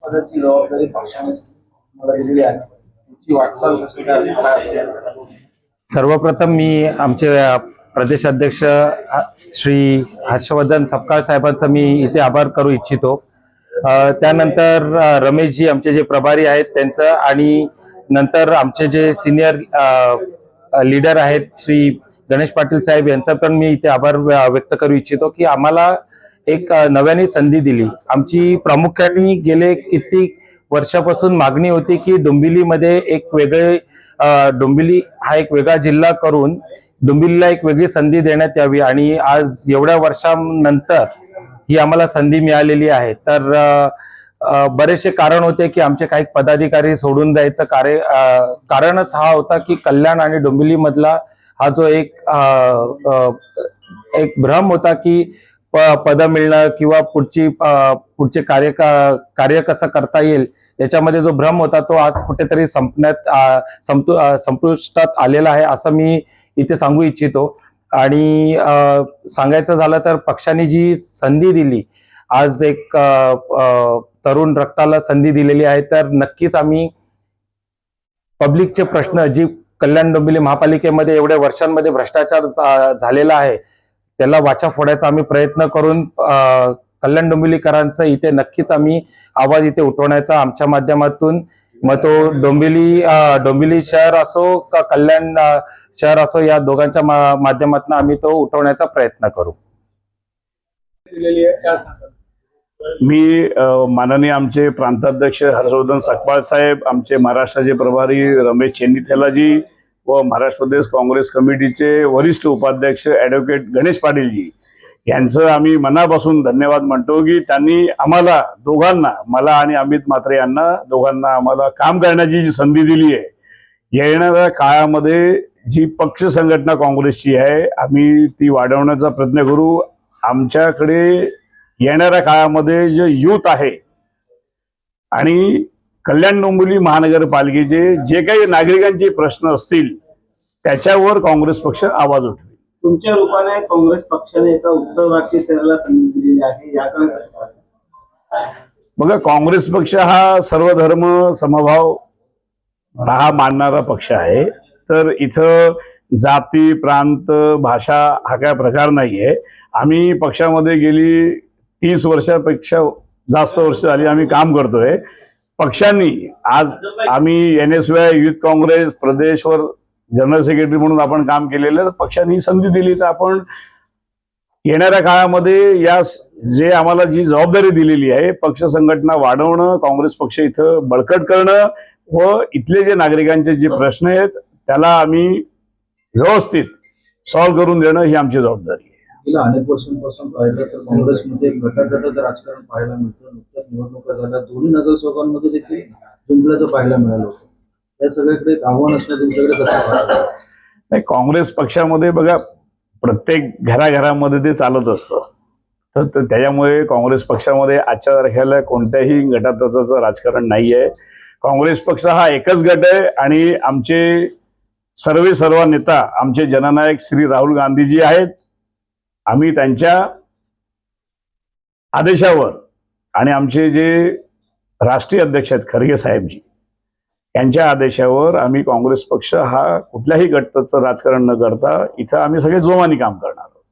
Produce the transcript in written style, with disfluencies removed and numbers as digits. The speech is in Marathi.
पदाची जबाबदारी पक्षाने मला दिलेली आहे. त्याची वाटचाल कशी काय असते? सर्वप्रथम मी आमचे प्रदेश अध्यक्ष श्री हर्षवर्धन सपकाळ साहेबांचा मी इथे आभार करू इच्छितो. त्यानंतर रमेशजी आमचे जे प्रभारी आहेत त्यांचं, आणि नंतर आमचे जे सिनियर लीडर आहेत श्री गणेश पाटील साहेब यांचा पण मी इथे आभार व्यक्त करू इच्छितो की आम्हाला एक नव्याने संधी दिली. आमची प्रामुख्याने गेले कित्येक वर्षापासून मागणी होती की डोंबिवलीमध्ये एक वेगळे डोंबिवली हा एक वेगळा जिल्हा करून डोंबिवलीला एक वेगळी संधी देण्यात यावी, आणि आज एवढ्या वर्षांनंतर ही आम्हाला संधी मिळालेली आहे. तर बरेचसे कारण होते की आमचे काही पदाधिकारी सोडून द्यायचं कारणच हा होता की कल्याण आणि डोंबिवली मधला हा जो एक भ्रम होता की पद मिळणं किंवा पुढचे कार्य कसं करता येईल याच्यामध्ये जो भ्रम होता तो आज कुठेतरी संपुष्टात आलेला आहे असं मी इथे सांगू इच्छितो. आणि सांगायचं झालं तर पक्षाने जी संधी दिली, आज एक तरुण रक्ताला संधी दिलेली आहे, तर नक्कीच आम्ही पब्लिकचे प्रश्न जी कल्याण डोंबिवली महापालिकेमध्ये एवढ्या वर्षांमध्ये भ्रष्टाचार झालेला आहे त्याला वाचा फोडायचा आम्ही प्रयत्न करून कल्याण डोंबिवलीकरांचं इथे नक्कीच आम्ही आवाज इथे उठवण्याचा आमच्या माध्यमातून, मग तो डोंबिवली शहर असो का कल्याण शहर असो, या दोघांच्या माध्यमातून आम्ही तो उठवण्याचा प्रयत्न करू. मी माननीय आमचे प्रांताध्यक्ष हर्षवर्धन सकपाळ साहेब, आमचे महाराष्ट्राचे प्रभारी रमेश चेन्नीथेलाजी व महाराष्ट्र प्रदेश काँग्रेस कमिटीचे वरिष्ठ उपाध्यक्ष ॲडव्होकेट गणेश पाटीलजी यांचं आम्ही मनापासून धन्यवाद म्हणतो की त्यांनी आम्हाला दोघांना, मला आणि अमित म्हात्रे यांना दोघांना आम्हाला काम करण्याची जी संधी दिली आहे. येणाऱ्या काळामध्ये जी पक्ष संघटना काँग्रेसची आहे आम्ही ती वाढवण्याचा प्रयत्न करू. आमच्याकडे येणाऱ्या काळामध्ये जे युथ आहे आणि कल्याण डोंबिवली महानगरपालिकेचे जे काही नागरिकांचे प्रश्न असतील त्याच्यावर काँग्रेस पक्ष आवाज उठवेल. तुमच्या रूपाने काँग्रेस पक्षाने एका उत्तर भारतीय चेहऱ्याला संधी दिलेली आहे, याकडे बघा, काँग्रेस पक्ष हा सर्व धर्म समभाव हा मानणारा पक्ष आहे. तर इथं जाती, प्रांत, भाषा हा काय प्रकार नाहीये. आम्ही पक्षामध्ये गेली 30 वर्षापेक्षा जास्त वर्ष झाली आम्ही काम करतोय. पक्षांनी आज आम्ही NSY युथ काँग्रेस प्रदेशवर जनरल सेक्रेटरी म्हणून आपण काम केलेलं, पक्षांनी संधी दिली तर आपण येणाऱ्या काळामध्ये या जे आम्हाला जी जबाबदारी दिलेली आहे पक्ष संघटना वाढवणं, काँग्रेस पक्ष इथं बळकट करणं व इथले जे नागरिकांचे जे प्रश्न आहेत त्याला आम्ही व्यवस्थित सॉल्व्ह करून देणं ही आमची जबाबदारी आहे. गेल्या अनेक वर्षांपासून पाहिलं तर काँग्रेसमध्ये गटागटाचं राजकारण पाहायला मिळतं. नुकत्याच निवडणुका झाल्या, दोन्ही नगरसेवकांमध्ये देखील जुंपल्याचं पाहायला मिळालं होतं. या सगळ्याकडे एक आव्हान असणं तुमच्याकडे कसं पाहता? नाही, काँग्रेस पक्षामध्ये बघा प्रत्येक घराघरामध्ये ते चालत असतं. तर त्याच्यामुळे काँग्रेस पक्षामध्ये आजच्या तारखेला कोणत्याही गटातटाचं राजकारण नाही आहे. काँग्रेस पक्ष हा एकच गट आहे आणि आमचे सर्व नेता आमचे जननायक श्री राहुल गांधीजी आहेत. आम्ही त्यांच्या आदेशावर आणि आमचे जे राष्ट्रीय अध्यक्ष आहेत खरगे साहेबजी यांच्या आदेशावर आम्ही काँग्रेस पक्ष हा कुठल्याही गटाचं राजकारण न करता इथं आम्ही सगळे जोमाने काम करणार आहोत.